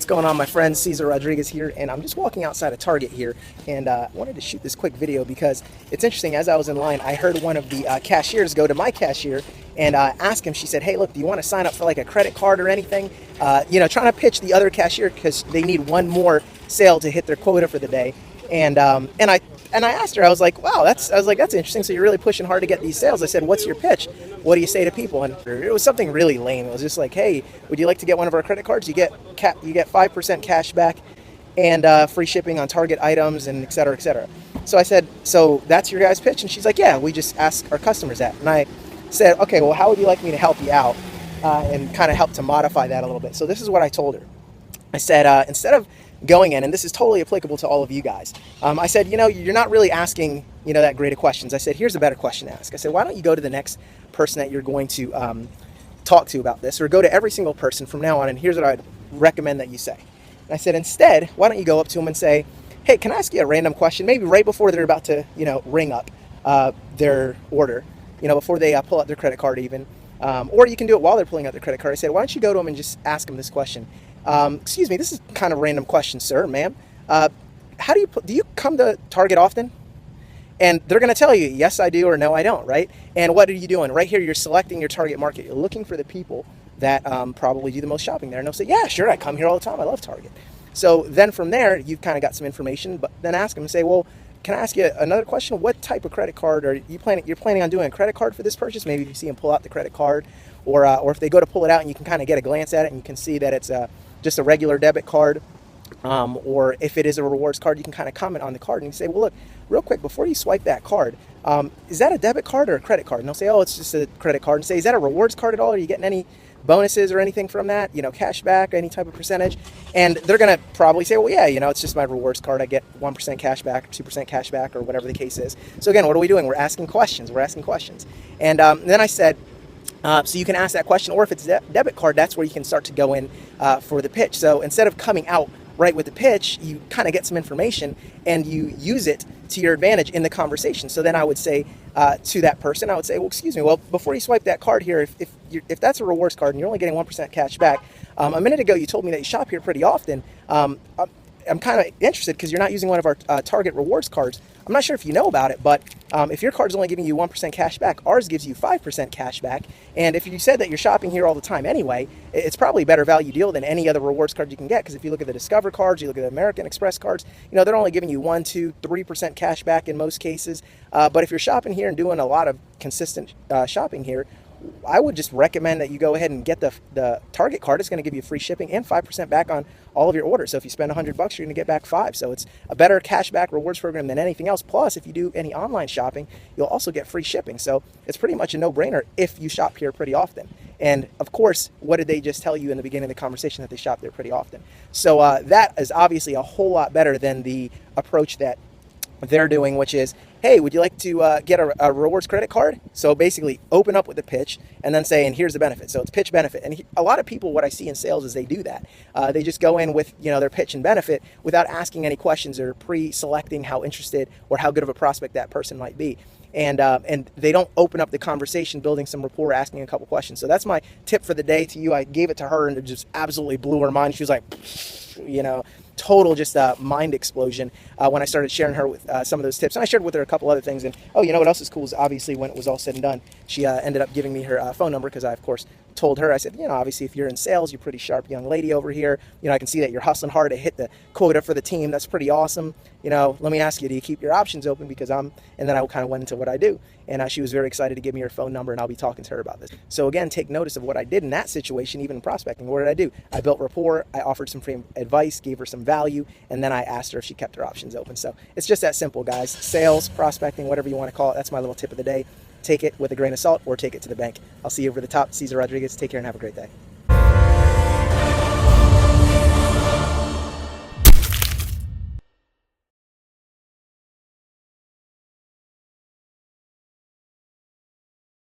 What's going on, my friend? Cesar Rodriguez here, and I'm just walking outside of Target here, and I wanted to shoot this quick video because it's interesting. As I was in line, I heard one of the cashiers go to my cashier and ask him. She said, "Hey, look, do you want to sign up for like a credit card or anything?" Trying to pitch the other cashier because they need one more sale to hit their quota for the day. And I asked her, I was like, wow, that's interesting. So you're really pushing hard to get these sales. I said, what's your pitch? What do you say to people? And it was something really lame. It was just like, hey, would you like to get one of our credit cards? You get 5% cash back and free shipping on Target items and et cetera, et cetera. So I said, so that's your guys' pitch? And she's like, yeah, we just ask our customers that. And I said, okay, well, how would you like me to help you out and kind of help to modify that a little bit? So this is what I told her. I said, instead of going in, and this is totally applicable to all of you guys, I said, you're not really asking, that great of questions. I said, here's a better question to ask. I said, why don't you go to the next person that you're going to talk to about this, or go to every single person from now on, and here's what I'd recommend that you say. And I said, instead, why don't you go up to them and say, hey, can I ask you a random question, maybe right before they're about to, ring up their order, before they pull out their credit card even, or you can do it while they're pulling out their credit card. I said, why don't you go to them and just ask them this question? Excuse me, this is kind of a random question, sir, ma'am. Do you come to Target often? And they're going to tell you, yes, I do, or no, I don't, right? And what are you doing? Right here, you're selecting your target market. You're looking for the people that probably do the most shopping there. And they'll say, yeah, sure, I come here all the time. I love Target. So then from there, you've kind of got some information, but then ask them and say, well, can I ask you another question? What type of credit card are you planning? You're planning on doing a credit card for this purchase? Maybe if you see them pull out the credit card, or if they go to pull it out and you can kind of get a glance at it and you can see that it's just a regular debit card, or if it is a rewards card, you can kind of comment on the card and you say, well, look, real quick, before you swipe that card, is that a debit card or a credit card? And they'll say, oh, it's just a credit card. And say, is that a rewards card at all? Are you getting any bonuses or anything from that? Cash back, any type of percentage? And they're going to probably say, well, yeah, it's just my rewards card. I get 1% cash back, or 2% cash back, or whatever the case is. So again, what are we doing? We're asking questions. And then I said, so you can ask that question, or if it's a debit card, that's where you can start to go in for the pitch. So instead of coming out right with the pitch, you kind of get some information and you use it to your advantage in the conversation. So then I would say to that person, I would say, well, excuse me, well, before you swipe that card here, if that's a rewards card and you're only getting 1% cash back, a minute ago you told me that you shop here pretty often. I'm kind of interested because you're not using one of our Target rewards cards. I'm not sure if you know about it, but if your card's only giving you 1% cash back, ours gives you 5% cash back. And if you said that you're shopping here all the time anyway, it's probably a better value deal than any other rewards card you can get. Because if you look at the Discover cards, you look at the American Express cards, they're only giving you 1, 2, 3% cash back in most cases. But if you're shopping here and doing a lot of consistent shopping here, I would just recommend that you go ahead and get the Target card. It's going to give you free shipping and 5% back on all of your orders. So if you spend $100, you're going to get back 5. So it's a better cashback rewards program than anything else. Plus, if you do any online shopping, you'll also get free shipping. So it's pretty much a no-brainer if you shop here pretty often. And of course, what did they just tell you in the beginning of the conversation? That they shop there pretty often. So that is obviously a whole lot better than the approach that they're doing, which is, hey, would you like to get a rewards credit card? So basically open up with the pitch and then say, and here's the benefit. So it's pitch benefit. And a lot of people, what I see in sales is they do that. They just go in with their pitch and benefit without asking any questions or pre-selecting how interested or how good of a prospect that person might be. And they don't open up the conversation, building some rapport, asking a couple questions. So that's my tip for the day to you. I gave it to her and it just absolutely blew her mind. She was like, total just mind explosion when I started sharing her with some of those tips. And I shared with her a couple other things. And what else is cool is obviously when it was all said and done, she ended up giving me her phone number because I, of course, told her, I said, obviously if you're in sales, you're a pretty sharp young lady over here. I can see that you're hustling hard to hit the quota for the team. That's pretty awesome. Let me ask you, do you keep your options open? Because and then I kind of went into what I do. And she was very excited to give me her phone number, and I'll be talking to her about this. So again, take notice of what I did in that situation, even in prospecting. What did I do? I built rapport, I offered some free advice, gave her some value, and then I asked her if she kept her options open. So it's just that simple, guys. Sales, prospecting, whatever you want to call it. That's my little tip of the day. Take it with a grain of salt or take it to the bank. I'll see you over the top. Cesar Rodriguez. Take care and have a great day.